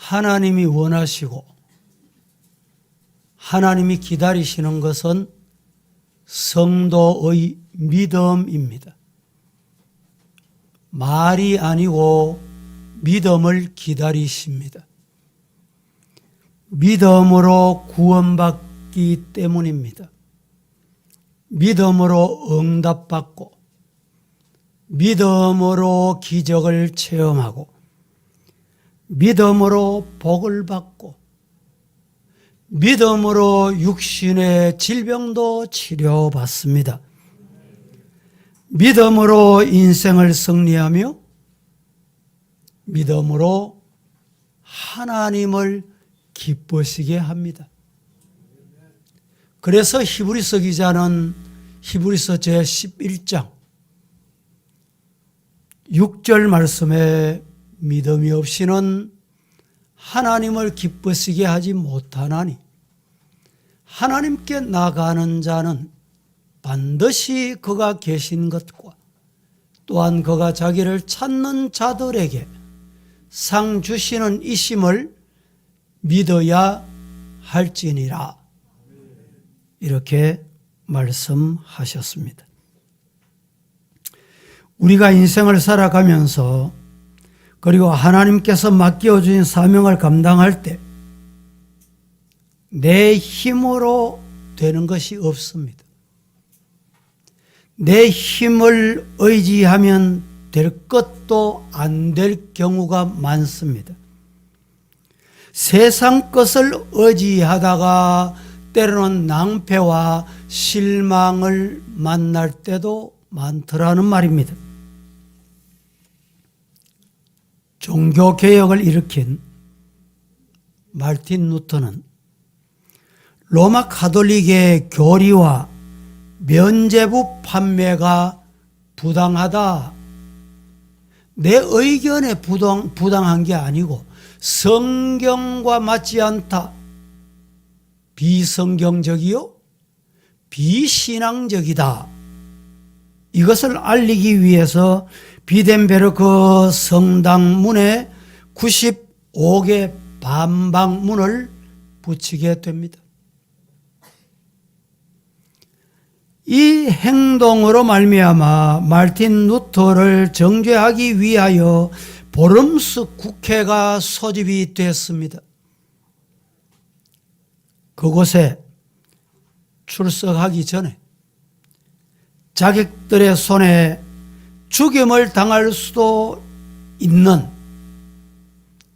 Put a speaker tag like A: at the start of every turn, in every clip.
A: 하나님이 원하시고 하나님이 기다리시는 것은 성도의 믿음입니다. 말이 아니고 믿음을 기다리십니다. 믿음으로 구원받기 때문입니다. 믿음으로 응답받고 믿음으로 기적을 체험하고 믿음으로 복을 받고 믿음으로 육신의 질병도 치료받습니다. 믿음으로 인생을 승리하며 믿음으로 하나님을 기쁘시게 합니다. 그래서 히브리서 기자는 히브리서 제11장 6절 말씀에 믿음이 없이는 하나님을 기쁘시게 하지 못하나니 하나님께 나가는 자는 반드시 그가 계신 것과 또한 그가 자기를 찾는 자들에게 상 주시는 이심을 믿어야 할지니라. 이렇게 말씀하셨습니다. 우리가 인생을 살아가면서 그리고 하나님께서 맡겨주신 사명을 감당할 때 내 힘으로 되는 것이 없습니다. 내 힘을 의지하면 될 것도 안 될 경우가 많습니다. 세상 것을 의지하다가 때로는 낭패와 실망을 만날 때도 많더라는 말입니다. 종교개혁을 일으킨 마르틴 루터는 로마 가톨릭의 교리와 면죄부 판매가 부당하다. 내 의견에 부당한 게 아니고 성경과 맞지 않다. 비성경적이요 비신앙적이다. 이것을 알리기 위해서 비덴베르크 성당문에 95개 반박문을 붙이게 됩니다. 이 행동으로 말미암아 마르틴 루터를 정죄하기 위하여 보름스 국회가 소집이 됐습니다. 그곳에 출석하기 전에 자객들의 손에 죽임을 당할 수도 있는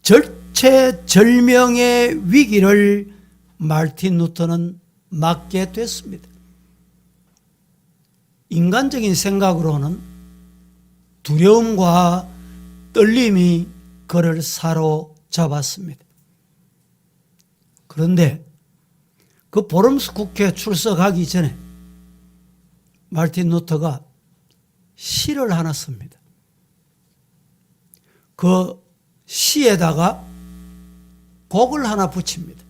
A: 절체절명의 위기를 마르틴 루터는 맞게 됐습니다. 인간적인 생각으로는 두려움과 떨림이 그를 사로잡았습니다. 그런데 그 보름스 국회에 출석하기 전에 마르틴 루터가 시를 하나 씁니다. 그 시에다가 곡을 하나 붙입니다.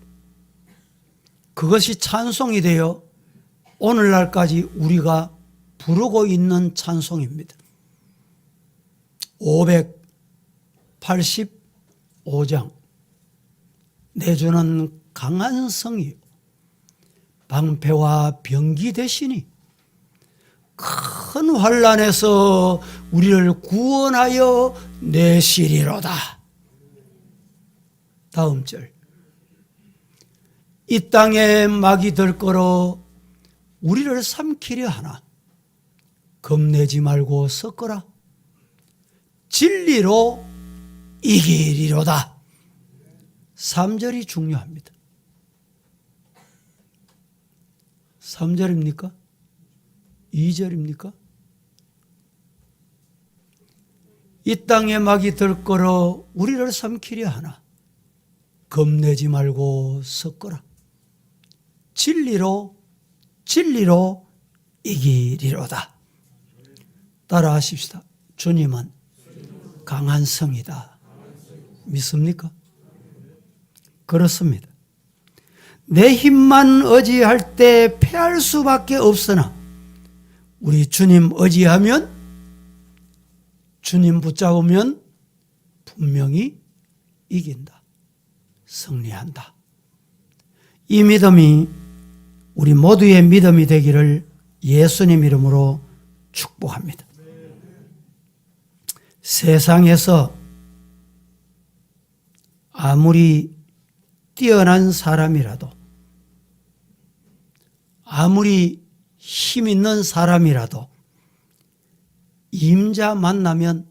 A: 그것이 찬송이 되어 오늘날까지 우리가 부르고 있는 찬송입니다. 585장 내주는 강한 성이요 방패와 병기 대신이 큰 환난에서 우리를 구원하여 내시리로다. 다음 절. 이 땅에 막이 들끓어 우리를 삼키려 하나 겁내지 말고 섞어라. 진리로 이기리로다. 3절이 중요합니다. 3절입니까? 2절입니까? 이 땅에 막이 들끓어 우리를 삼키려 하나 겁내지 말고 섞어라. 진리로 이기리로다. 따라 하십시다. 주님은 강한 성이다. 믿습니까? 그렇습니다. 내 힘만 의지할 때 패할 수밖에 없으나 우리 주님 의지하면, 주님 붙잡으면 분명히 이긴다. 승리한다. 이 믿음이 우리 모두의 믿음이 되기를 예수님 이름으로 축복합니다. 세상에서 아무리 뛰어난 사람이라도, 아무리 힘 있는 사람이라도 임자 만나면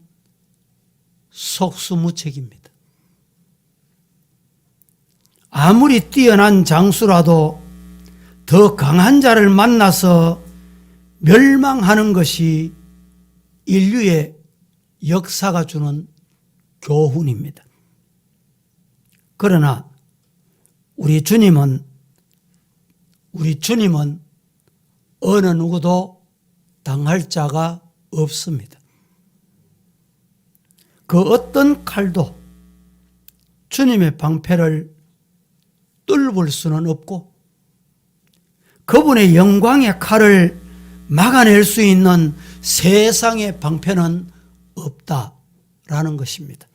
A: 속수무책입니다. 아무리 뛰어난 장수라도 더 강한 자를 만나서 멸망하는 것이 인류의 역사가 주는 교훈입니다. 그러나 우리 주님은 어느 누구도 당할 자가 없습니다. 그 어떤 칼도 주님의 방패를 뚫을 수는 없고 그분의 영광의 칼을 막아낼 수 있는 세상의 방패는 없다라는 것입니다.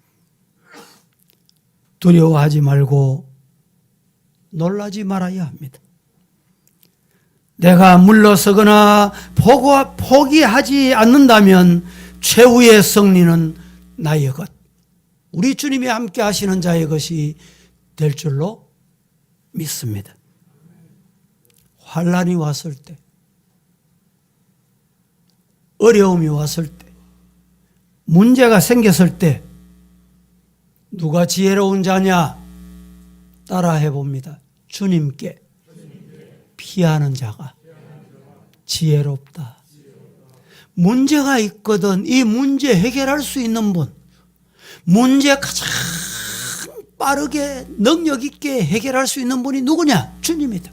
A: 두려워하지 말고 놀라지 말아야 합니다. 내가 물러서거나 포기하지 않는다면 최후의 승리는 나의 것, 우리 주님이 함께 하시는 자의 것이 될 줄로 믿습니다. 환난이 왔을 때, 어려움이 왔을 때, 문제가 생겼을 때 누가 지혜로운 자냐? 따라해 봅니다. 주님께 피하는 자가 지혜롭다. 문제가 있거든 이 문제 해결할 수 있는 분, 문제 가장 빠르게 능력 있게 해결할 수 있는 분이 누구냐? 주님이다.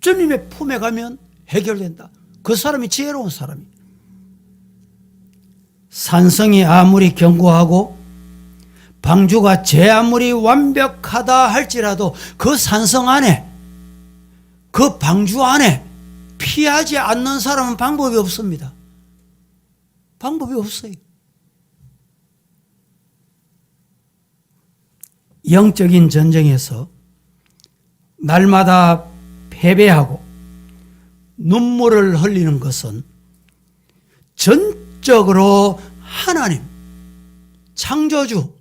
A: 주님의 품에 가면 해결된다. 그 사람이 지혜로운 사람이에요. 산성이 아무리 견고하고 방주가 제 아무리 완벽하다 할지라도 그 산성 안에, 그 방주 안에 피하지 않는 사람은 방법이 없습니다. 방법이 없어요. 영적인 전쟁에서 날마다 패배하고 눈물을 흘리는 것은 전적으로 하나님, 창조주,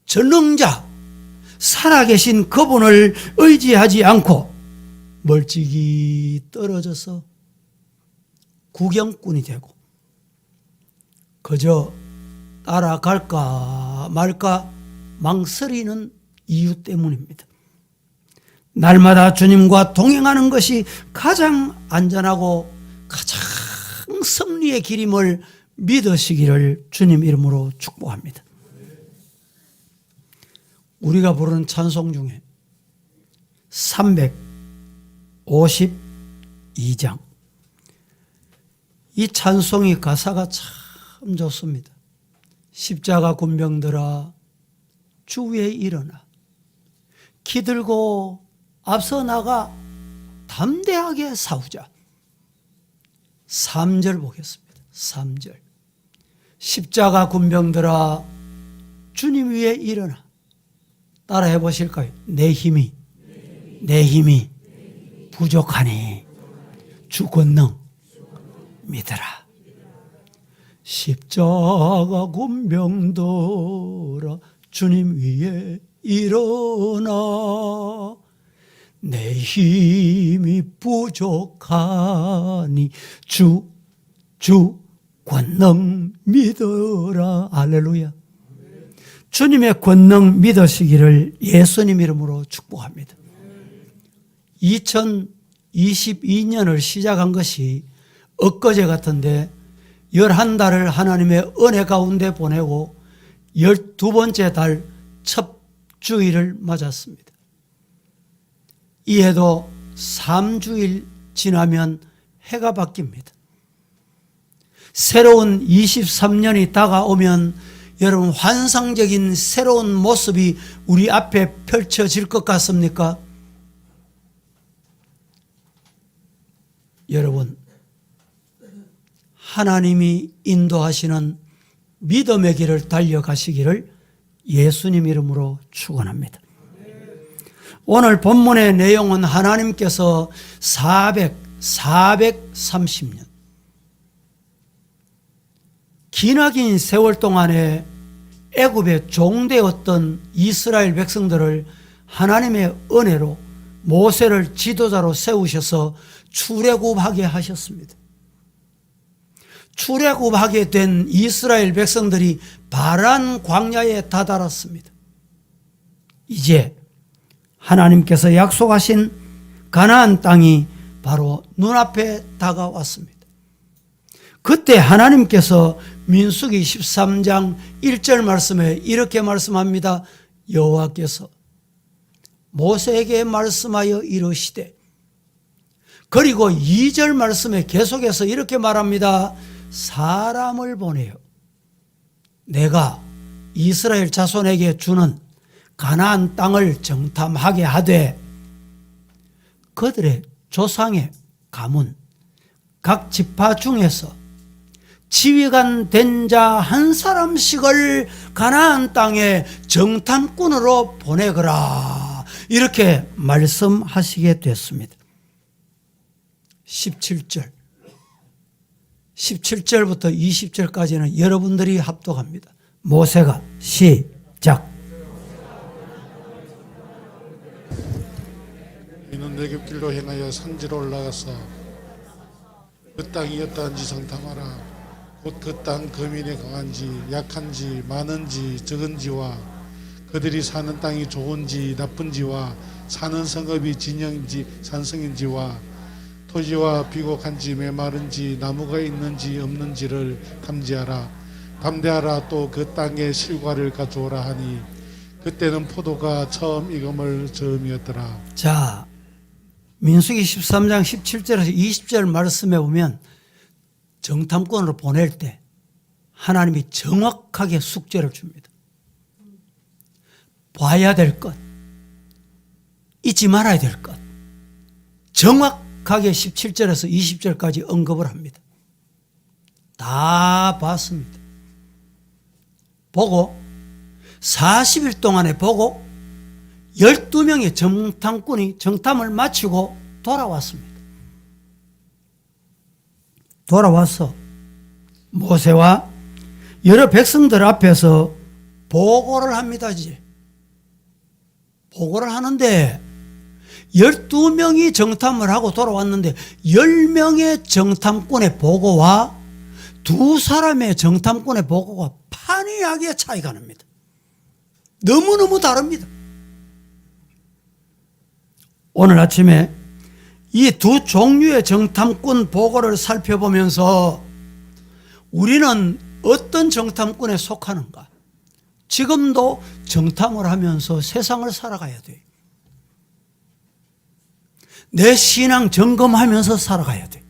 A: 전능자, 살아계신 그분을 의지하지 않고 멀찍이 떨어져서 구경꾼이 되고 그저 따라갈까 말까 망설이는 이유 때문입니다. 날마다 주님과 동행하는 것이 가장 안전하고 가장 승리의 길임을 믿으시기를 주님 이름으로 축복합니다. 우리가 부르는 찬송 중에 352장, 이 찬송의 가사가 참 좋습니다. 십자가 군병들아 주 위에 일어나 기들고 앞서 나가 담대하게 싸우자. 3절 보겠습니다. 3절. 십자가 군병들아 주님 위에 일어나. 따라해 보실까요? 내 힘이 부족하니 주 권능 믿으라. 십자가 군병들아 주님 위에 일어나. 내 힘이 부족하니 주 권능 믿어라. 할렐루야. 주님의 권능 믿으시기를 예수님 이름으로 축복합니다. 2022년을 시작한 것이 엊그제 같은데 11달을 하나님의 은혜 가운데 보내고 12번째 달 첫 주일을 맞았습니다. 이 해도 3주일 지나면 해가 바뀝니다. 새로운 23년이 다가오면 여러분 환상적인 새로운 모습이 우리 앞에 펼쳐질 것 같습니까? 여러분, 하나님이 인도하시는 믿음의 길을 달려가시기를 예수님 이름으로 축원합니다. 오늘 본문의 내용은 하나님께서 430년 기나긴 세월 동안에 애굽에 종되었던 이스라엘 백성들을 하나님의 은혜로 모세를 지도자로 세우셔서 출애굽하게 하셨습니다. 출애굽하게 된 이스라엘 백성들이 바란 광야에 다다랐습니다. 이제 하나님께서 약속하신 가나안 땅이 바로 눈앞에 다가왔습니다. 그때 하나님께서 민수기 13장 1절 말씀에 이렇게 말씀합니다. 여호와께서 모세에게 말씀하여 이르시되, 그리고 2절 말씀에 계속해서 이렇게 말합니다. 사람을 보내어 내가 이스라엘 자손에게 주는 가나안 땅을 정탐하게 하되 그들의 조상의 가문 각 지파 중에서 지휘관 된 자 한 사람씩을 가나안 땅에 정탐꾼으로 보내거라, 이렇게 말씀하시게 됐습니다. 17절부터 20절까지는 여러분들이 합독합니다. 모세가 시작.
B: 이는 내굽길로 행하여 산지로 올라가서 그 땅이 어떠한지 정탐하라. 곧 그 땅 거민이 강한지 약한지 많은지 적은지와 그들이 사는 땅이 좋은지 나쁜지와 사는 성읍이 진영인지 산성인지와 토지와 비곡한지 메마른지 나무가 있는지 없는지를 탐지하라. 담대하라. 또 그 땅의 실과를 가져오라 하니 그때는 포도가 처음 익음을 즈음이었더라.
A: 자, 민수기 13장 17절에서 20절 말씀에 보면 정탐꾼으로 보낼 때 하나님이 정확하게 숙제를 줍니다. 봐야 될 것, 잊지 말아야 될 것, 정확하게 17절에서 20절까지 언급을 합니다. 다 봤습니다. 보고 40일 동안에 보고 12명의 정탐꾼이 정탐을 마치고 돌아왔습니다. 돌아와서 모세와 여러 백성들 앞에서 보고를 합니다. 이제 보고를 하는데 12명이 정탐을 하고 돌아왔는데 10명의 정탐꾼의 보고와 2사람의 정탐꾼의 보고가 판이하게 차이가 납니다. 너무너무 다릅니다. 오늘 아침에 이 두 종류의 정탐꾼 보고를 살펴보면서 우리는 어떤 정탐꾼에 속하는가? 지금도 정탐을 하면서 세상을 살아가야 돼요. 내 신앙 점검하면서 살아가야 돼.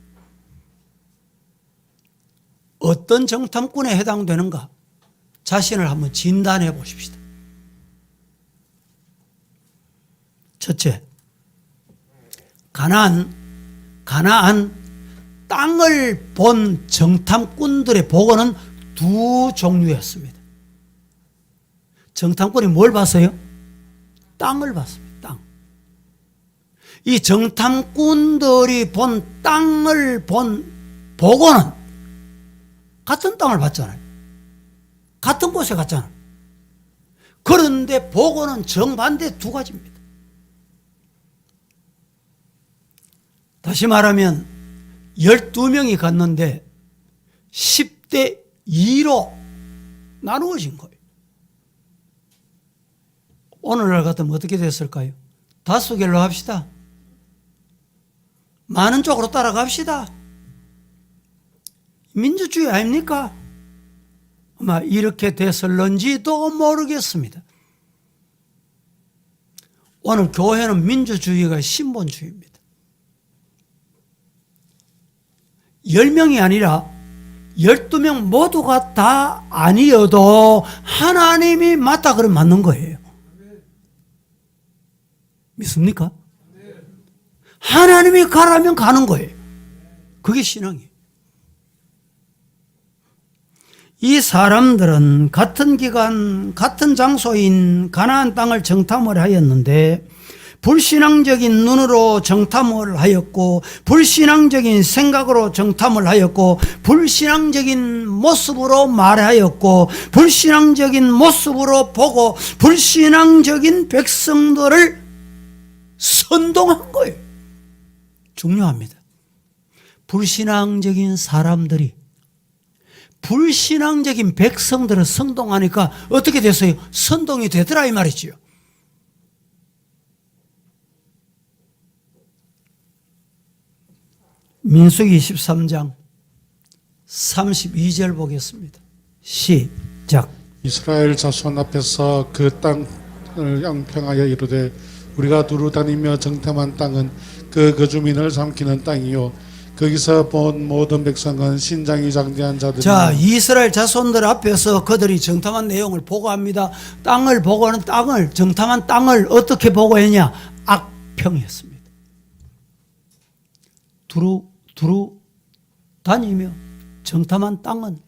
A: 어떤 정탐꾼에 해당되는가? 자신을 한번 진단해 보십시다. 첫째, 가나안 땅을 본 정탐꾼들의 보고는 두 종류였습니다. 정탐꾼이 뭘 봤어요? 땅을 봤습니다. 땅. 이 정탐꾼들이 본 땅을 본 보고는 같은 땅을 봤잖아요. 같은 곳에 갔잖아요. 그런데 보고는 정반대 두 가지입니다. 다시 말하면 12명이 갔는데 10대 2로 나누어진 거예요. 오늘날 같으면 어떻게 됐을까요? 다수결로 합시다. 많은 쪽으로 따라갑시다. 민주주의 아닙니까? 아마 이렇게 됐을런지도 모르겠습니다. 오늘 교회는 민주주의가 신본주의입니다. 10명이 아니라 12명 모두가 다 아니어도 하나님이 맞다 그러면 맞는 거예요. 믿습니까? 하나님이 가라면 가는 거예요. 그게 신앙이에요. 이 사람들은 같은 기간 같은 장소인 가나안 땅을 정탐을 하였는데 불신앙적인 눈으로 정탐을 하였고 불신앙적인 생각으로 정탐을 하였고 불신앙적인 모습으로 말하였고 불신앙적인 모습으로 보고 불신앙적인 백성들을 선동한 거예요. 중요합니다. 불신앙적인 사람들이 불신앙적인 백성들을 선동하니까 어떻게 됐어요? 선동이 되더라 이 말이지요. 민수기 13장 32절 보겠습니다. 시작.
B: 이스라엘 자손 앞에서 그 땅을 양평하여 이르되 우리가 두루 다니며 정탐한 땅은 그 거주민을 삼키는 땅이요 거기서 본 모든 백성은 신장이 장대한 자들이.
A: 자, 이스라엘 자손들 앞에서 그들이 정탐한 내용을 보고합니다. 땅을 보고하는 땅을 정탐한 땅을 어떻게 보고했냐? 악평이었습니다. 두루 다니며 정탐한 땅은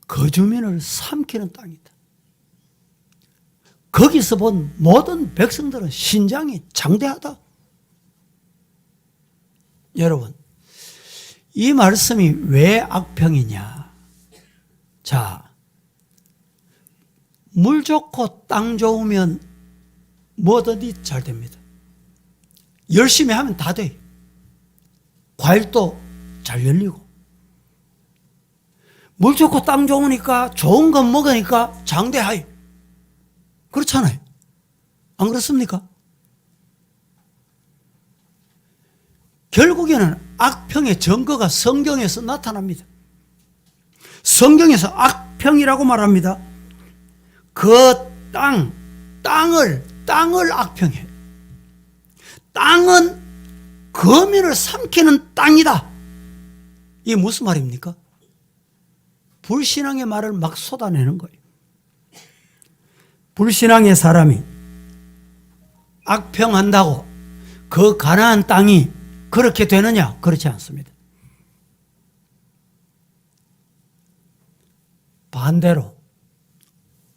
A: 거주민을 삼키는 땅이다. 거기서 본 모든 백성들은 신장이 장대하다. 여러분, 이 말씀이 왜 악평이냐? 자, 물 좋고 땅 좋으면 뭐든지 잘 됩니다. 열심히 하면 다 돼요. 과일도 잘 열리고 물 좋고 땅 좋으니까 좋은 것 먹으니까 장대하여. 그렇잖아요. 안 그렇습니까? 결국에는 악평의 증거가 성경에서 나타납니다. 성경에서 악평이라고 말합니다. 그 땅을 악평해. 땅은 거민을 삼키는 땅이다. 이게 무슨 말입니까? 불신앙의 말을 막 쏟아내는 거예요. 불신앙의 사람이 악평한다고 그 가나안 땅이 그렇게 되느냐? 그렇지 않습니다. 반대로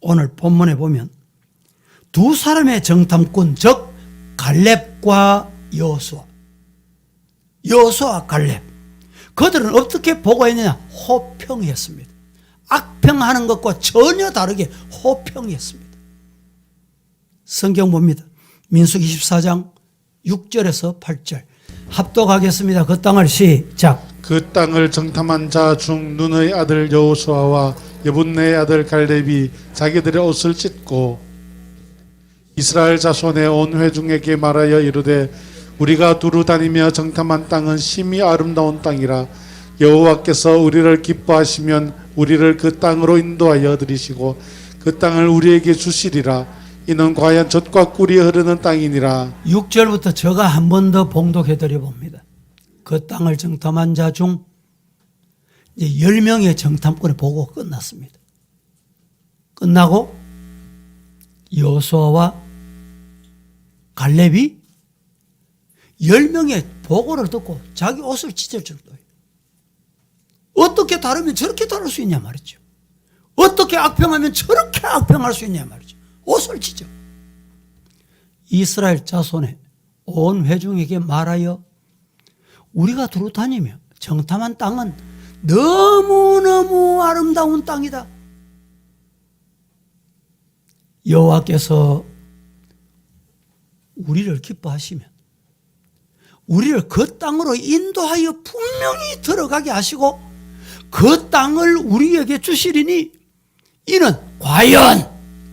A: 오늘 본문에 보면 두 사람의 정탐꾼, 즉 갈렙과 여호수아 갈렙, 그들은 어떻게 보고했느냐? 호평했습니다. 악평하는 것과 전혀 다르게 호평했습니다. 성경 봅니다. 민수기 24장 6절에서 8절 합독하겠습니다. 그 땅을 시작.
B: 그 땅을 정탐한 자 중 눈의 아들 여호수아와 여분네의 아들 갈렙이 자기들의 옷을 찢고 이스라엘 자손의 온 회중에게 말하여 이르되 우리가 두루 다니며 정탐한 땅은 심히 아름다운 땅이라 여호와께서 우리를 기뻐하시면 우리를 그 땅으로 인도하여 들이시고 그 땅을 우리에게 주시리라. 이는 과연 젖과 꿀이 흐르는 땅이니라.
A: 6절부터 제가 한 번 더 봉독해 드려 봅니다. 그 땅을 정탐한 자 중 10명의 정탐꾼의 보고가 끝났습니다. 끝나고 여호수아와 갈렙이 10명의 보고를 듣고 자기 옷을 찢을 정도예요. 어떻게 다르면 저렇게 다를 수 있냐 말이죠. 어떻게 악평하면 저렇게 악평할 수 있냐 말이죠. 옷을 찢어. 이스라엘 자손의 온 회중에게 말하여 우리가 두루 다니며 정탐한 땅은 너무너무 아름다운 땅이다. 여호와께서 우리를 기뻐하시면 우리를 그 땅으로 인도하여 분명히 들어가게 하시고 그 땅을 우리에게 주시리니 이는 과연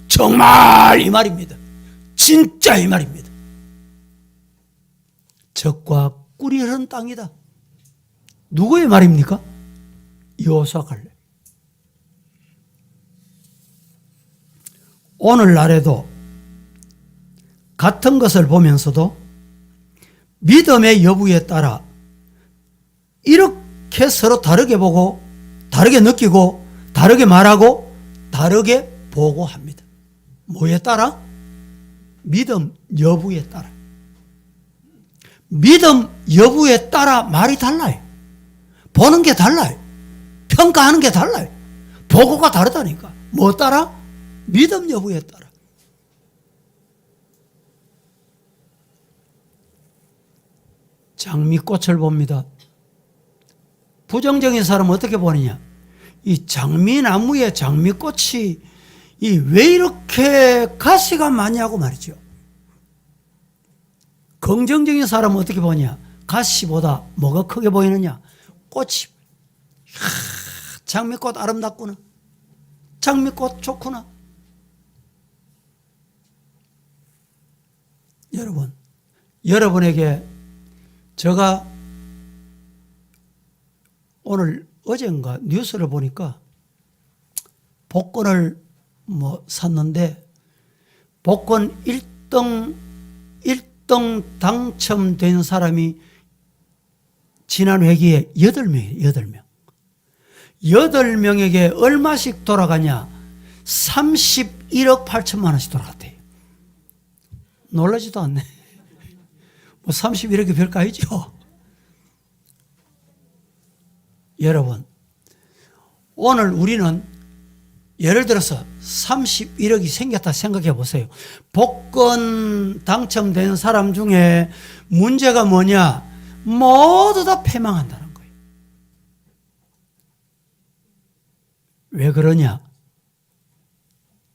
A: 정말 이 말입니다. 진짜 이 말입니다. 젖과 꿀이 흐르는 땅이다. 누구의 말입니까? 여호수아 갈렙. 오늘날에도 같은 것을 보면서도 믿음의 여부에 따라 이렇게 서로 다르게 보고 다르게 느끼고 다르게 말하고 다르게 보고합니다. 뭐에 따라? 믿음 여부에 따라. 믿음 여부에 따라 말이 달라요. 보는 게 달라요. 평가하는 게 달라요. 보고가 다르다니까. 뭐 따라? 믿음 여부에 따라. 장미꽃을 봅니다. 부정적인 사람은 어떻게 보느냐? 이 장미나무에 장미꽃이 왜 이렇게 가시가 많이 하고 말이죠. 긍정적인 사람은 어떻게 보냐? 가시보다 뭐가 크게 보이느냐? 꽃이. 장미꽃 아름답구나. 장미꽃 좋구나. 여러분, 여러분에게 제가 오늘 어젠가 뉴스를 보니까 복권을 샀는데 복권 1등 당첨된 사람이 지난 회기에 8명이에요. 8명. 8명에게 얼마씩 돌아가냐? 31억 8천만 원씩 돌아갔대요. 놀라지도 않네. 31억이 별거 아니죠. 여러분, 오늘 우리는 예를 들어서 31억이 생겼다 생각해 보세요. 복권 당첨된 사람 중에 문제가 뭐냐? 모두 다 패망한다는 거예요. 왜 그러냐?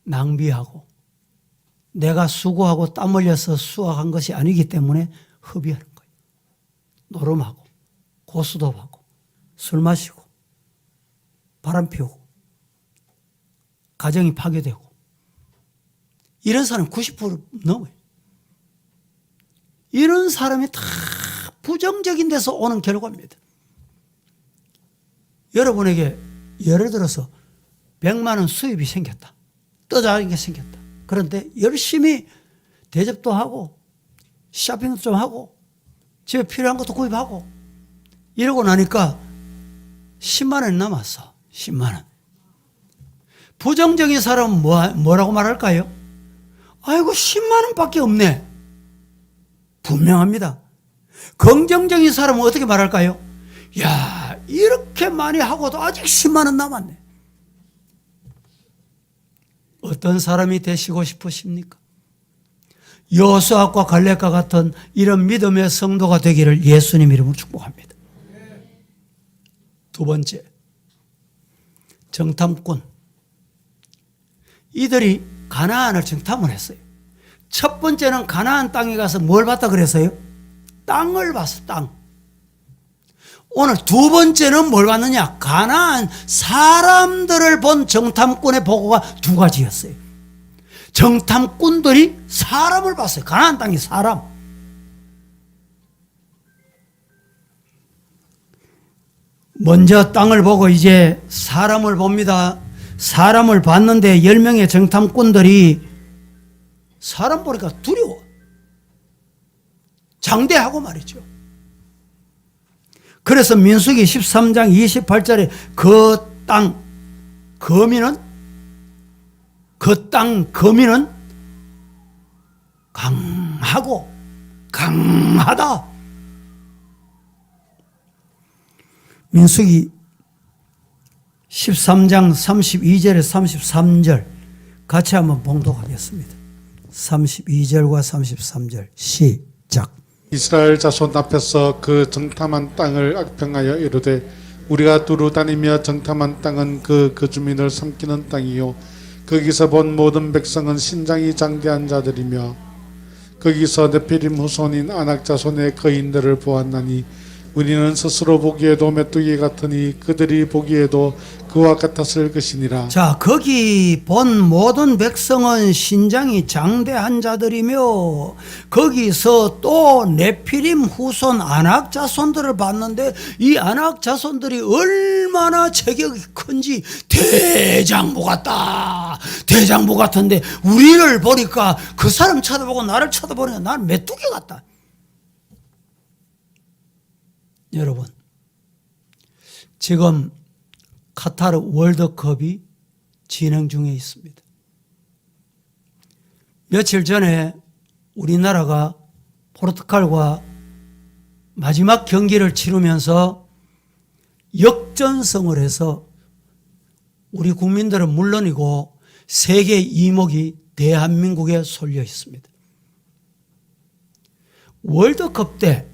A: 낭비하고 내가 수고하고 땀 흘려서 수확한 것이 아니기 때문에 허비하는 거예요. 노름하고 고스톱하고 술 마시고 바람 피우고 가정이 파괴되고 이런 사람 90% 넘어요. 이런 사람이 다 부정적인 데서 오는 결과입니다. 여러분에게 예를 들어서 100만 원 수입이 생겼다. 떠자게 생겼다. 그런데 열심히 대접도 하고 쇼핑도 좀 하고 집에 필요한 것도 구입하고 이러고 나니까 10만 원이 남았어. 10만 원. 부정적인 사람은 뭐라고 말할까요? 아이고 10만 원밖에 없네. 분명합니다. 긍정적인 사람은 어떻게 말할까요? 야, 이렇게 많이 하고도 아직 10만 원 남았네. 어떤 사람이 되시고 싶으십니까? 여호수아과 갈렙과 같은 이런 믿음의 성도가 되기를 예수님 이름으로 축복합니다. 두 번째, 정탐꾼. 이들이 가나안을 정탐을 했어요. 첫 번째는 가나안 땅에 가서 뭘 봤다 그랬어요? 땅을 봤어, 땅. 오늘 두 번째는 뭘 봤느냐? 가나안 사람들을 본 정탐꾼의 보고가 두 가지였어요. 정탐꾼들이 사람을 봤어요. 가나안 땅의 사람. 먼저 땅을 보고 이제 사람을 봅니다. 사람을 봤는데 10명의 정탐꾼들이 사람 보니까 두려워. 장대하고 말이죠. 그래서 민수기 13장 28절에 그 땅 거민은 강하고 강하다. 민수기 13장 32절에 33절 같이 한번 봉독하겠습니다. 32절과 33절 시작.
B: 이스라엘 자손 앞에서 그 정탐한 땅을 악평하여 이르되 우리가 두루 다니며 정탐한 땅은 그 주민을 삼키는 땅이요 거기서 본 모든 백성은 신장이 장대한 자들이며 거기서 네피림 후손인 아낙 자손의 거인들을 보았나니 우리는 스스로 보기에도 메뚜기 같으니 그들이 보기에도 그와 같았을 것이니라.
A: 자, 거기 본 모든 백성은 신장이 장대한 자들이며 거기서 또 네피림 후손 아낙 자손들을 봤는데 이 아낙 자손들이 얼마나 체격이 큰지 대장부 같다. 대장부 같은데 우리를 보니까 그 사람 쳐다보고 나를 쳐다보니까 나는 메뚜기 같다. 여러분, 지금 카타르 월드컵이 진행 중에 있습니다. 며칠 전에 우리나라가 포르투갈과 마지막 경기를 치르면서 역전승을 해서 우리 국민들은 물론이고 세계 이목이 대한민국에 쏠려 있습니다. 월드컵 때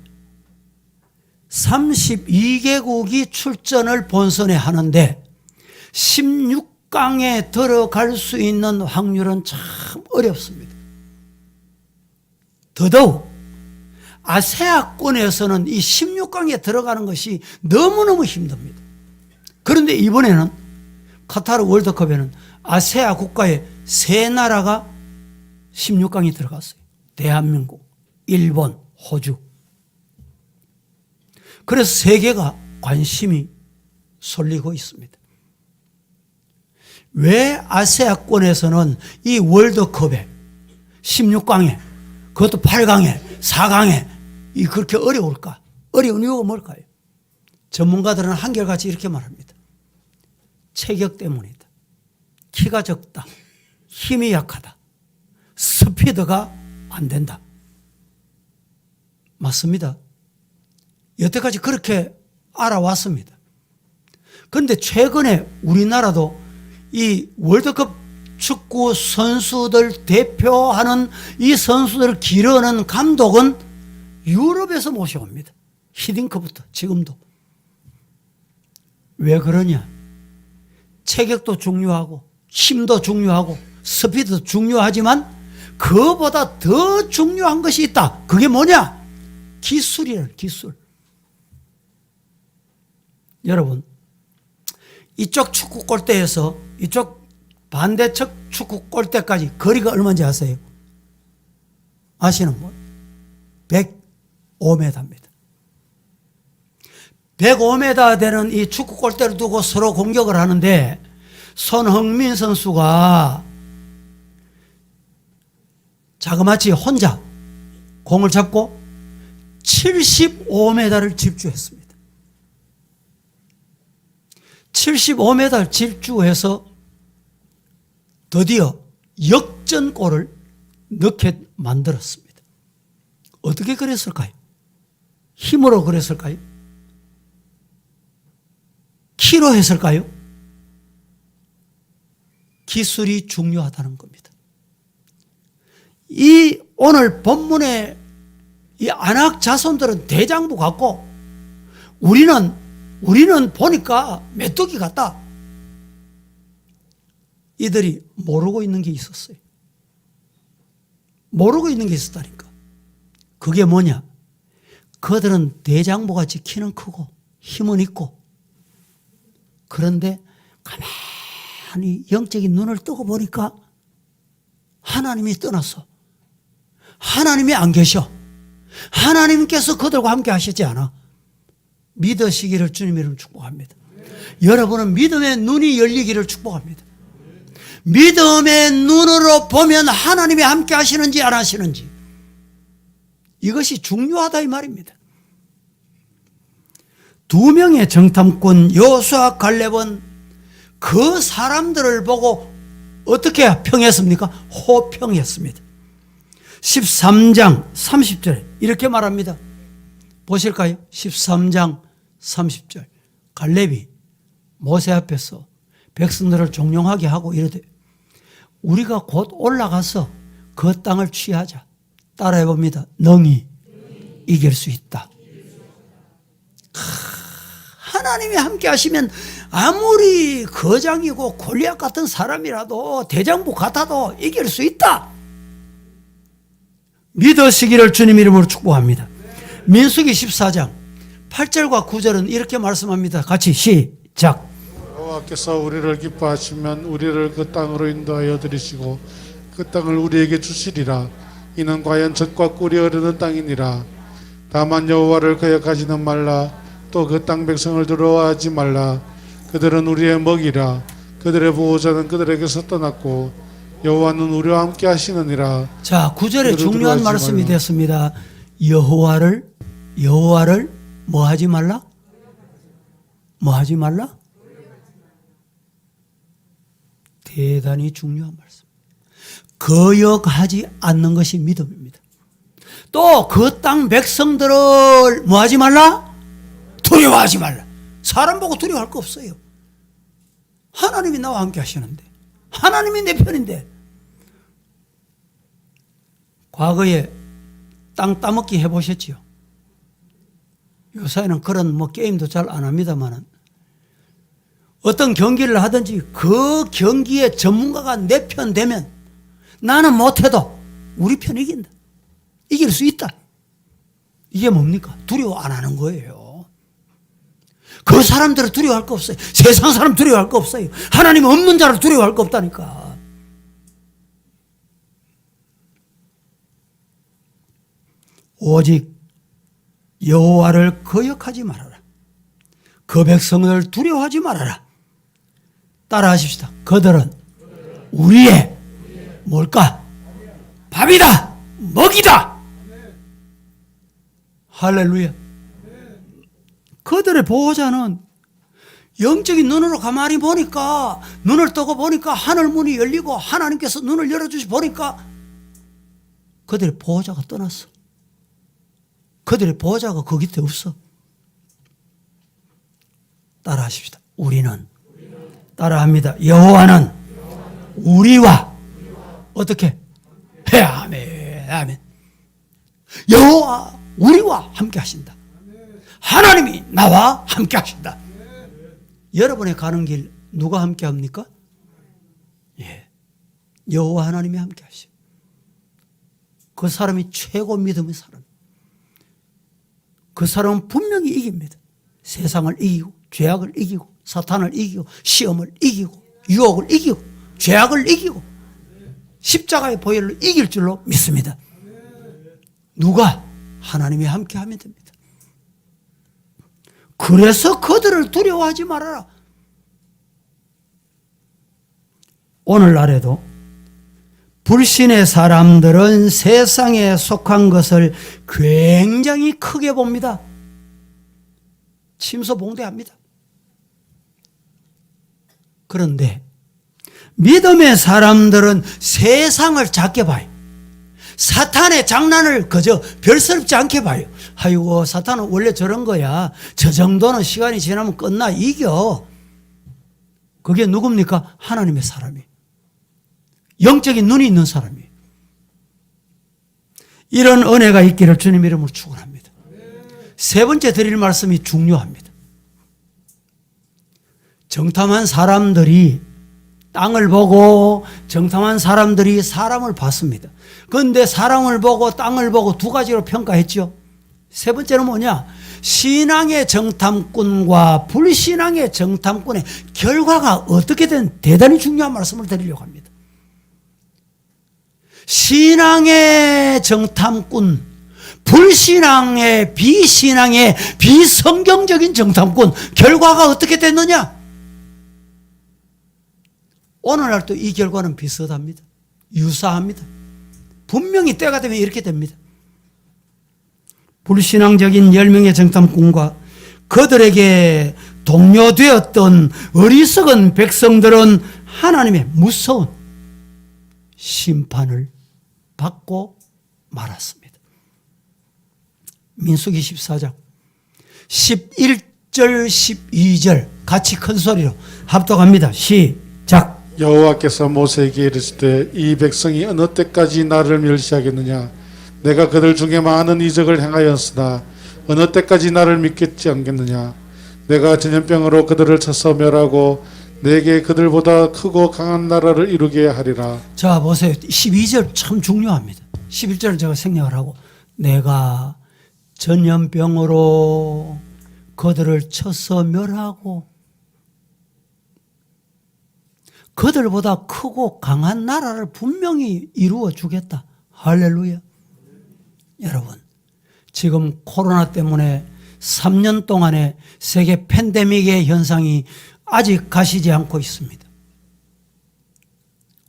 A: 32개국이 출전을 본선에 하는데 16강에 들어갈 수 있는 확률은 참 어렵습니다. 더더욱 아세아권에서는 이 16강에 들어가는 것이 너무너무 힘듭니다. 그런데 이번에는 카타르 월드컵에는 아세아 국가의 3나라가 16강에 들어갔어요. 대한민국, 일본, 호주. 그래서 세계가 관심이 쏠리고 있습니다. 왜 아세아권에서는 이 월드컵에 16강에 그것도 8강에 4강에 이 그렇게 어려울까? 어려운 이유가 뭘까요? 전문가들은 한결같이 이렇게 말합니다. 체격 때문이다. 키가 적다. 힘이 약하다. 스피드가 안 된다. 맞습니다. 여태까지 그렇게 알아왔습니다. 그런데 최근에 우리나라도 이 월드컵 축구 선수들 대표하는 이 선수들을 기르는 감독은 유럽에서 모셔옵니다. 히딩크부터 지금도. 왜 그러냐? 체격도 중요하고 힘도 중요하고 스피드도 중요하지만 그보다 더 중요한 것이 있다. 그게 뭐냐? 기술이라는 기술. 여러분, 이쪽 축구 골대에서 이쪽 반대측 축구 골대까지 거리가 얼마인지 아세요? 아시는 분? 105m입니다. 105m 되는 이 축구 골대를 두고 서로 공격을 하는데 손흥민 선수가 자그마치 혼자 공을 잡고 75m를 집중했습니다. 75m를 집중해서 드디어 역전골을 넣게 만들었습니다. 어떻게 그랬을까요? 힘으로 그랬을까요? 키로 했을까요? 기술이 중요하다는 겁니다. 이 오늘 본문의 이 안악 자손들은 대장부 같고 우리는 보니까 메뚜기 같다. 이들이 모르고 있는 게 있었어요. 모르고 있는 게 있었다니까. 그게 뭐냐? 그들은 대장부같이 키는 크고 힘은 있고 그런데 가만히 영적인 눈을 뜨고 보니까 하나님이 떠났어. 하나님이 안 계셔. 하나님께서 그들과 함께 하시지 않아. 믿으시기를 주님 이름 축복합니다. 여러분은 믿음의 눈이 열리기를 축복합니다. 믿음의 눈으로 보면 하나님이 함께 하시는지 안 하시는지 이것이 중요하다 이 말입니다. 2명의 정탐꾼 여호수아 갈렙은 그 사람들을 보고 어떻게 평했습니까? 호평했습니다. 13장 30절에 이렇게 말합니다. 보실까요? 13장 30절. 갈렙이 모세 앞에서 백성들을 종용하게 하고 이르되 우리가 곧 올라가서 그 땅을 취하자. 따라해 봅니다. 능히 이길 수 있다. 하나님이 함께 하시면 아무리 거장이고 골리앗 같은 사람이라도 대장부 같아도 이길 수 있다. 믿으시기를 주님 이름으로 축복합니다. 민수기 14장 8절과 9절은 이렇게 말씀합니다. 같이 시작.
B: 여호와께서 우리를 기뻐하시면 우리를 그 땅으로 인도하여 들이시고 그 땅을 우리에게 주시리라. 이는 과연 젖과 꿀이 흐르는 땅이니라. 다만 여호와를 거역하지는 말라. 또 그 땅 백성을 두려워하지 말라. 그들은 우리의 먹이라. 그들의 보호자는 그들에게서 떠났고 여호와는 우리와 함께 하시느니라.
A: 자, 9절에 중요한 말씀이 됐습니다. 여호와를 뭐 하지 말라? 뭐 하지 말라? 대단히 중요한 말씀. 거역하지 않는 것이 믿음입니다. 또 그 땅 백성들을 뭐 하지 말라? 두려워하지 말라. 사람 보고 두려워할 거 없어요. 하나님이 나와 함께 하시는데, 하나님이 내 편인데. 과거에 땅 따먹기 해보셨지요? 요새는 그런 게임도 잘 안 합니다만은, 어떤 경기를 하든지 그 경기의 전문가가 내 편 되면 나는 못해도 우리 편 이긴다. 이길 수 있다. 이게 뭡니까? 두려워 안 하는 거예요. 그 사람들을 두려워할 거 없어요. 세상 사람 두려워할 거 없어요. 하나님 없는 자를 두려워할 거 없다니까. 오직 여호와를 거역하지 말아라. 그 백성을 두려워하지 말아라. 따라하십시다. 그들은 우리의 뭘까? 밥이다. 먹이다. 할렐루야. 그들의 보호자는 영적인 눈으로 가만히 보니까, 눈을 뜨고 보니까 하늘 문이 열리고 하나님께서 눈을 열어주시 보니까 그들의 보호자가 떠났어. 그들의 보호자가 그 곁에 없어. 따라하십시다. 우리는, 따라합니다. 여호와는 우리와 어떻게? 아멘, 아멘. 여호와 우리와 함께 하신다. 하나님이 나와 함께 하신다. 여러분의 가는 길 누가 함께 합니까? 예, 여호와 하나님이 함께 하시오. 그 사람이 최고 믿음의 사람. 그 사람은 분명히 이깁니다. 세상을 이기고, 죄악을 이기고, 사탄을 이기고, 시험을 이기고, 유혹을 이기고, 죄악을 이기고, 십자가의 보혈로 이길 줄로 믿습니다. 누가? 하나님이 함께 하면 됩니다. 그래서 그들을 두려워하지 말아라. 오늘날에도 불신의 사람들은 세상에 속한 것을 굉장히 크게 봅니다. 침소봉대합니다. 그런데 믿음의 사람들은 세상을 작게 봐요. 사탄의 장난을 그저 별스럽지 않게 봐요. 아이고, 사탄은 원래 저런 거야. 저 정도는 시간이 지나면 끝나, 이겨. 그게 누굽니까? 하나님의 사람이. 영적인 눈이 있는 사람이. 이런 은혜가 있기를 주님 이름으로 축원합니다. 세 번째 드릴 말씀이 중요합니다. 정탐한 사람들이 땅을 보고, 정탐한 사람들이 사람을 봤습니다. 그런데 사람을 보고 땅을 보고 두 가지로 평가했죠. 세 번째는 뭐냐? 신앙의 정탐꾼과 불신앙의 정탐꾼의 결과가 어떻게 된 대단히 중요한 말씀을 드리려고 합니다. 신앙의 정탐꾼, 불신앙의 비신앙의 비성경적인 정탐꾼, 결과가 어떻게 됐느냐? 오늘날도 이 결과는 비슷합니다. 유사합니다. 분명히 때가 되면 이렇게 됩니다. 불신앙적인 10명의 정탐꾼과 그들에게 동료되었던 어리석은 백성들은 하나님의 무서운 심판을 받고 말았습니다. 민수기 14장 11절 12절 같이 큰 소리로 합독합니다. 시작.
B: 여호와께서 모세에게 이르시되 이 백성이 어느 때까지 나를 멸시하겠느냐? 내가 그들 중에 많은 이적을 행하였으나 어느 때까지 나를 믿겠지 않겠느냐? 내가 전염병으로 그들을 쳐서 멸하고 내게 그들보다 크고 강한 나라를 이루게 하리라.
A: 자, 보세요. 12절 참 중요합니다. 11절을 제가 생략을 하고, 내가 전염병으로 그들을 쳐서 멸하고 그들보다 크고 강한 나라를 분명히 이루어 주겠다. 할렐루야. 여러분, 지금 코로나 때문에 3년 동안의 세계 팬데믹의 현상이 아직 가시지 않고 있습니다.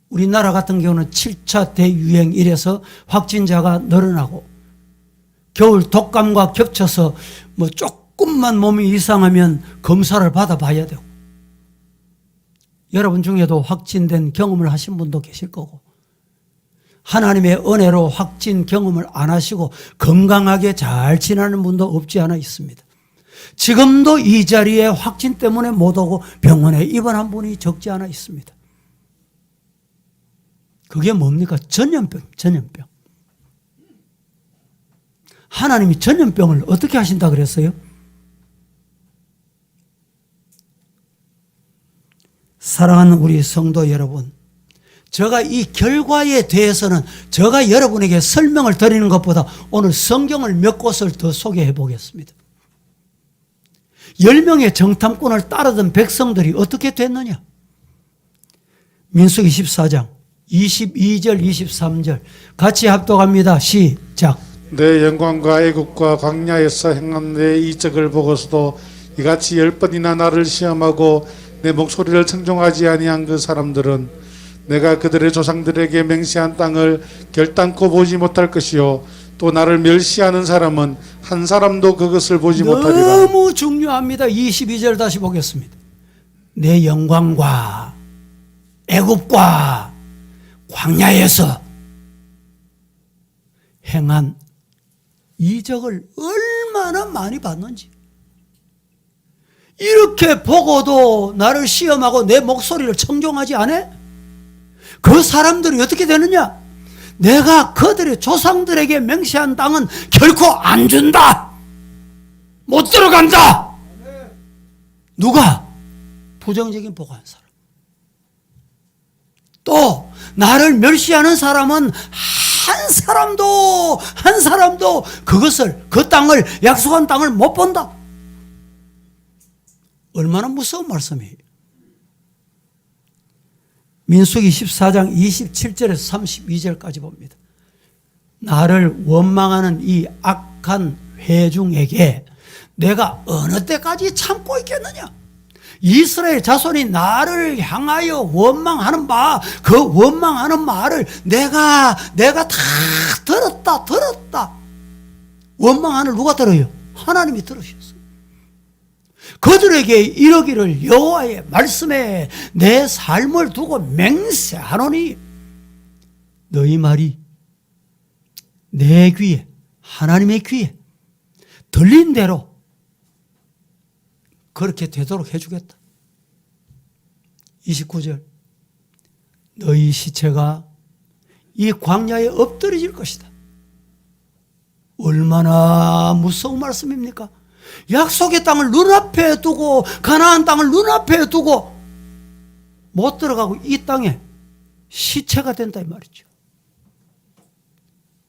A: 우리나라 같은 경우는 7차 대유행 이래서 확진자가 늘어나고, 겨울 독감과 겹쳐서 조금만 몸이 이상하면 검사를 받아봐야 되고, 여러분 중에도 확진된 경험을 하신 분도 계실 거고, 하나님의 은혜로 확진 경험을 안 하시고 건강하게 잘 지나는 분도 없지 않아 있습니다. 지금도 이 자리에 확진 때문에 못 오고 병원에 입원한 분이 적지 않아 있습니다. 그게 뭡니까? 전염병, 전염병. 하나님이 전염병을 어떻게 하신다 그랬어요? 사랑하는 우리 성도 여러분, 제가 이 결과에 대해서는 제가 여러분에게 설명을 드리는 것보다 오늘 성경을 몇 곳을 더 소개해 보겠습니다. 10명의 정탐꾼을 따르던 백성들이 어떻게 됐느냐? 민수기 14장 22절 23절 같이 합독합니다. 시작.
B: 내 영광과 애국과 광야에서 행한 내 이적을 보고서도 이같이 10번이나 나를 시험하고 내 목소리를 청종하지 아니한 그 사람들은 내가 그들의 조상들에게 맹세한 땅을 결단코 보지 못할 것이요 또 나를 멸시하는 사람은 한 사람도 그것을 보지 못하리라.
A: 너무 중요합니다. 22절 다시 보겠습니다. 내 영광과 애굽과 광야에서 행한 이적을 얼마나 많이 봤는지, 이렇게 보고도 나를 시험하고 내 목소리를 청종하지 않아? 그 사람들이 어떻게 되느냐? 내가 그들의 조상들에게 맹세한 땅은 결코 안 준다, 못 들어간다. 누가? 부정적인 보고한 사람. 또 나를 멸시하는 사람은 한 사람도 그것을, 그 땅을, 약속한 땅을 못 본다. 얼마나 무서운 말씀이에요. 민수기 14장 27절에서 32절까지 봅니다. 나를 원망하는 이 악한 회중에게 내가 어느 때까지 참고 있겠느냐? 이스라엘 자손이 나를 향하여 원망하는 그 원망하는 말을 내가 다 들었다. 원망하는 누가 들어요? 하나님이 들으셨어요. 그들에게 이러기를 여호와의 말씀에 내 삶을 두고 맹세하노니 너희 말이 내 귀에, 하나님의 귀에 들린 대로 그렇게 되도록 해주겠다. 29절. 너희 시체가 이 광야에 엎드려질 것이다. 얼마나 무서운 말씀입니까? 약속의 땅을 눈앞에 두고, 가나안 땅을 눈앞에 두고 못 들어가고 이 땅에 시체가 된다 이 말이죠.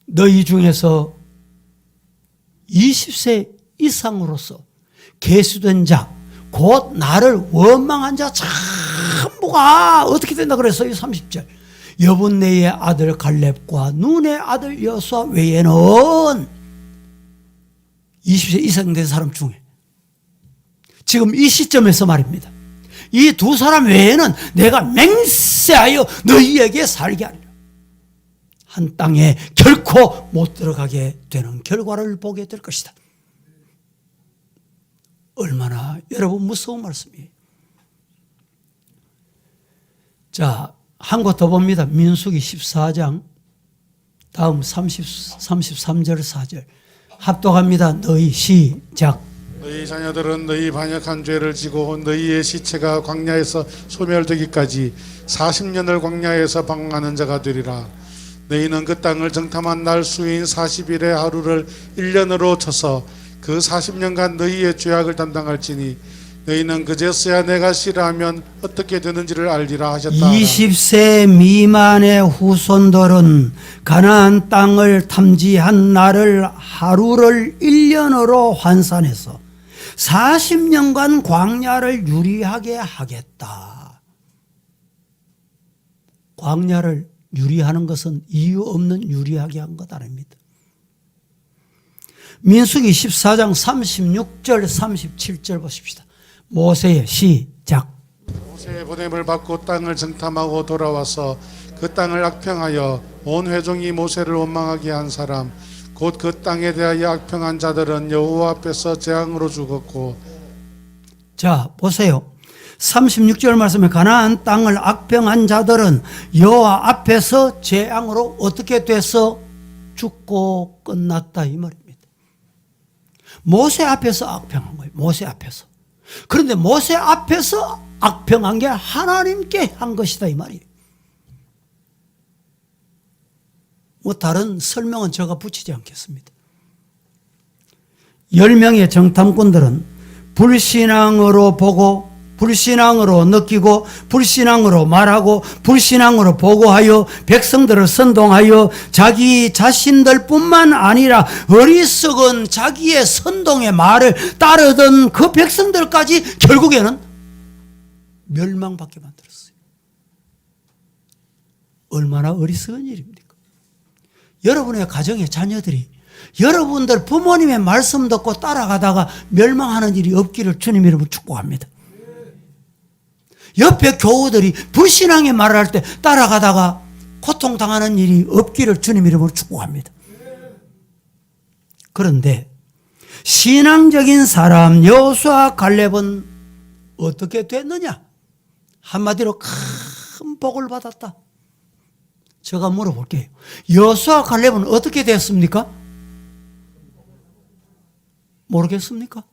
A: 너희 중에서 20세 이상으로서 계수된 자, 곧 나를 원망한 자 전부가 어떻게 된다 그랬어요? 30절. 여분네의 아들 갈렙과 눈의 아들 여수아 외에는 20세 이상 된 사람 중에, 지금 이 시점에서 말입니다, 이 두 사람 외에는 내가 맹세하여 너희에게 살게 하리라. 한 땅에 결코 못 들어가게 되는 결과를 보게 될 것이다. 얼마나 여러분 무서운 말씀이에요. 자, 한 곳 더 봅니다. 민수기 14장 다음 33절 4절 합독합니다. 너희 시작.
B: 너희 자녀들은 너희 반역한 죄를 지고 너희의 시체가 광야에서 소멸되기까지 40년을 광야에서 방황하는 자가 되리라. 너희는 그 땅을 정탐한 날 수인 40일의 하루를 1년으로 쳐서 그 40년간 너희의 죄악을 담당할지니 너희는 그제서야 내가 싫어하면 어떻게 되는지를 알리라 하셨다. 20세
A: 미만의 후손들은 가나안 땅을 탐지한 날을 하루를 1년으로 환산해서 40년간 광야를 유리하게 하겠다. 광야를 유리하는 것은 이유 없는 유리하게 한 것 아닙니다. 민수기 14장 36절 37절 보십시다. 모세의 시작.
B: 모세의 보냄을 받고 땅을 정탐하고 돌아와서 그 땅을 악평하여 온 회중이 모세를 원망하게 한 사람, 곧 그 땅에 대하여 악평한 자들은 여호와 앞에서 재앙으로 죽었고.
A: 자, 보세요. 36절 말씀에 가나안 땅을 악평한 자들은 여호와 앞에서 재앙으로 어떻게 돼서 죽고 끝났다 이 말입니다. 모세 앞에서 악평한 거예요. 모세 앞에서. 그런데 모세 앞에서 악평한 게 하나님께 한 것이다 이 말이에요. 뭐 다른 설명은 제가 붙이지 않겠습니다. 10명의 정탐꾼들은 불신앙으로 보고 불신앙으로 느끼고 불신앙으로 말하고 불신앙으로 보고하여 백성들을 선동하여 자기 자신들뿐만 아니라 어리석은 자기의 선동의 말을 따르던 그 백성들까지 결국에는 멸망받게 만들었어요. 얼마나 어리석은 일입니까? 여러분의 가정의 자녀들이 여러분들 부모님의 말씀 듣고 따라가다가 멸망하는 일이 없기를 주님 이름으로 축복합니다. 옆에 교우들이 불신앙의 말을 할 때 따라가다가 고통당하는 일이 없기를 주님 이름으로 축복합니다. 그런데 신앙적인 사람 여호수아 갈렙은 어떻게 됐느냐? 한마디로 큰 복을 받았다. 제가 물어볼게요. 여호수아 갈렙은 어떻게 됐습니까? 모르겠습니까?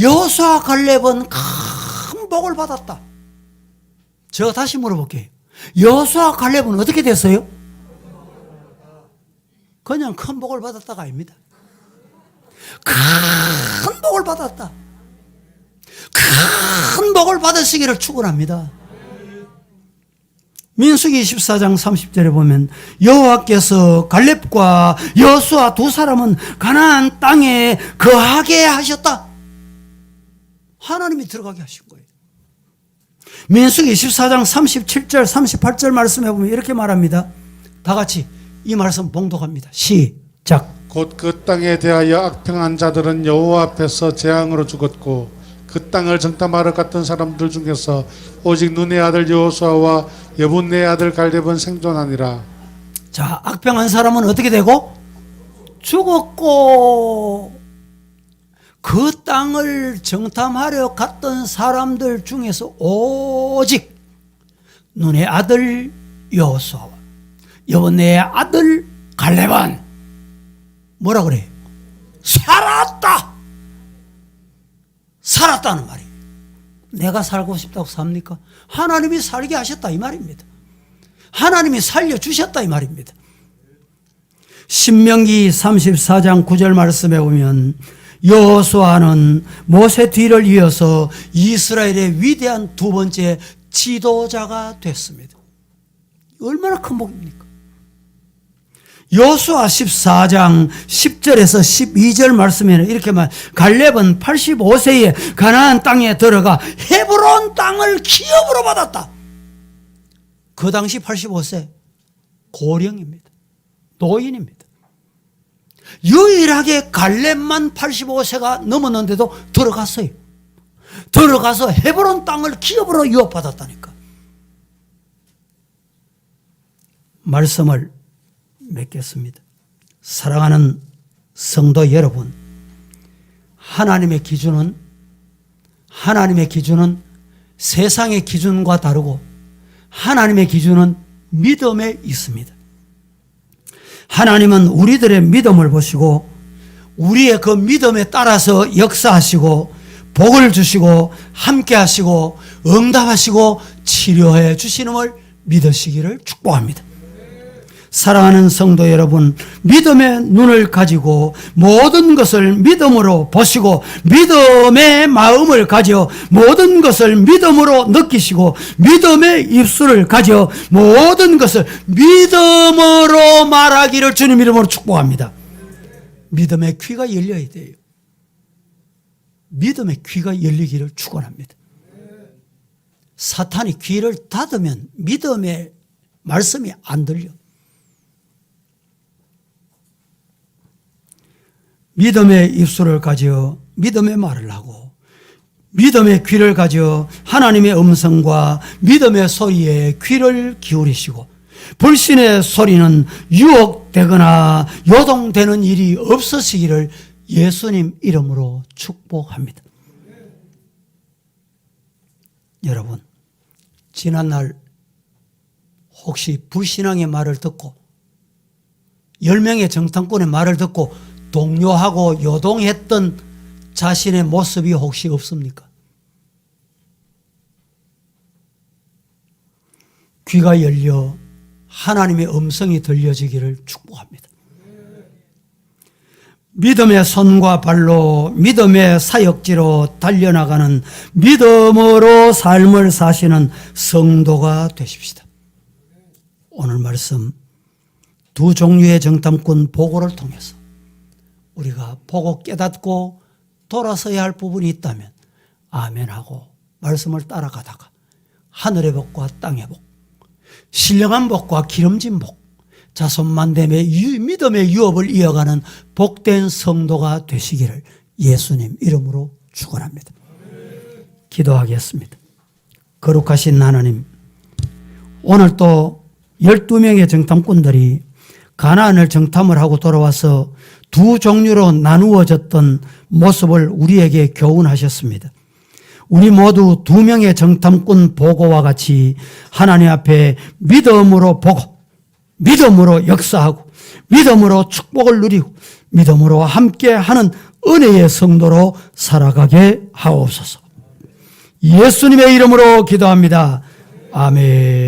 A: 여호수아 갈렙은 큰 복을 받았다. 제가 다시 물어볼게요. 여호수아 갈렙은 어떻게 됐어요? 그냥 큰 복을 받았다가 아닙니다. 큰 복을 받았다. 큰 복을 받으시기를 축원합니다. 민수기 24장 30절에 보면 여호와께서 갈렙과 여호수아 두 사람은 가나안 땅에 거하게 하셨다. 하나님이 들어가게 하신 거예요. 민수기 24장 37절 38절 말씀해 보면 이렇게 말합니다. 다 같이 이 말씀 봉독합니다. 시작.
B: 곧 그 땅에 대하여 악평한 자들은 여호와 앞에서 재앙으로 죽었고 그 땅을 정탐하러 갔던 사람들 중에서 오직 눈의 아들 여호수아와 여분의 아들 갈렙은 생존하니라.
A: 자, 악평한 사람은 어떻게 되고? 죽었고 그 땅을 정탐하려 갔던 사람들 중에서 오직 눈의 아들 여호수아와 여분의 아들 갈렙은 뭐라 그래요? 살았다. 살았다는 말이에요. 내가 살고 싶다고 삽니까? 하나님이 살게 하셨다 이 말입니다. 하나님이 살려주셨다 이 말입니다. 신명기 34장 9절 말씀에 보면 여호수아는 모세 뒤를 이어서 이스라엘의 위대한 두 번째 지도자가 됐습니다. 얼마나 큰 복입니까? 여호수아 14장 10절에서 12절 말씀에는 이렇게 말, 갈렙은 85세에 가나안 땅에 들어가 헤브론 땅을 기업으로 받았다. 그 당시 85세 고령입니다. 노인입니다. 유일하게 갈렙만 85세가 넘었는데도 들어갔어요. 들어가서 헤브론 땅을 기업으로 유업받았다니까. 말씀을 맺겠습니다. 사랑하는 성도 여러분, 하나님의 기준은 세상의 기준과 다르고 하나님의 기준은 믿음에 있습니다. 하나님은 우리들의 믿음을 보시고 우리의 그 믿음에 따라서 역사하시고 복을 주시고 함께 하시고 응답하시고 치료해 주시는을 믿으시기를 축복합니다. 사랑하는 성도 여러분, 믿음의 눈을 가지고 모든 것을 믿음으로 보시고 믿음의 마음을 가져 모든 것을 믿음으로 느끼시고 믿음의 입술을 가져 모든 것을 믿음으로 말하기를 주님 이름으로 축복합니다. 믿음의 귀가 열려야 돼요. 믿음의 귀가 열리기를 축원합니다. 사탄이 귀를 닫으면 믿음의 말씀이 안 들려. 믿음의 입술을 가져 믿음의 말을 하고 믿음의 귀를 가져 하나님의 음성과 믿음의 소리에 귀를 기울이시고 불신의 소리는 유혹되거나 요동되는 일이 없으시기를 예수님 이름으로 축복합니다. 여러분, 지난날 혹시 불신앙의 말을 듣고 10명의 정탐꾼의 말을 듣고 동요하고 요동했던 자신의 모습이 혹시 없습니까? 귀가 열려 하나님의 음성이 들려지기를 축복합니다. 믿음의 손과 발로 믿음의 사역지로 달려나가는 믿음으로 삶을 사시는 성도가 되십시다. 오늘 말씀 두 종류의 정탐꾼 보고를 통해서 우리가 보고 깨닫고 돌아서야 할 부분이 있다면 아멘하고 말씀을 따라가다가 하늘의 복과 땅의 복, 신령한 복과 기름진 복, 자손만대의 믿음의 유업을 이어가는 복된 성도가 되시기를 예수님 이름으로 축원합니다. 기도하겠습니다. 거룩하신 하나님, 오늘 또 12명의 정탐꾼들이 가나안을 정탐을 하고 돌아와서 두 종류로 나누어졌던 모습을 우리에게 교훈하셨습니다. 우리 모두 2명의 정탐꾼 보고와 같이 하나님 앞에 믿음으로 보고 믿음으로 역사하고 믿음으로 축복을 누리고 믿음으로 함께하는 은혜의 성도로 살아가게 하옵소서. 예수님의 이름으로 기도합니다. 아멘.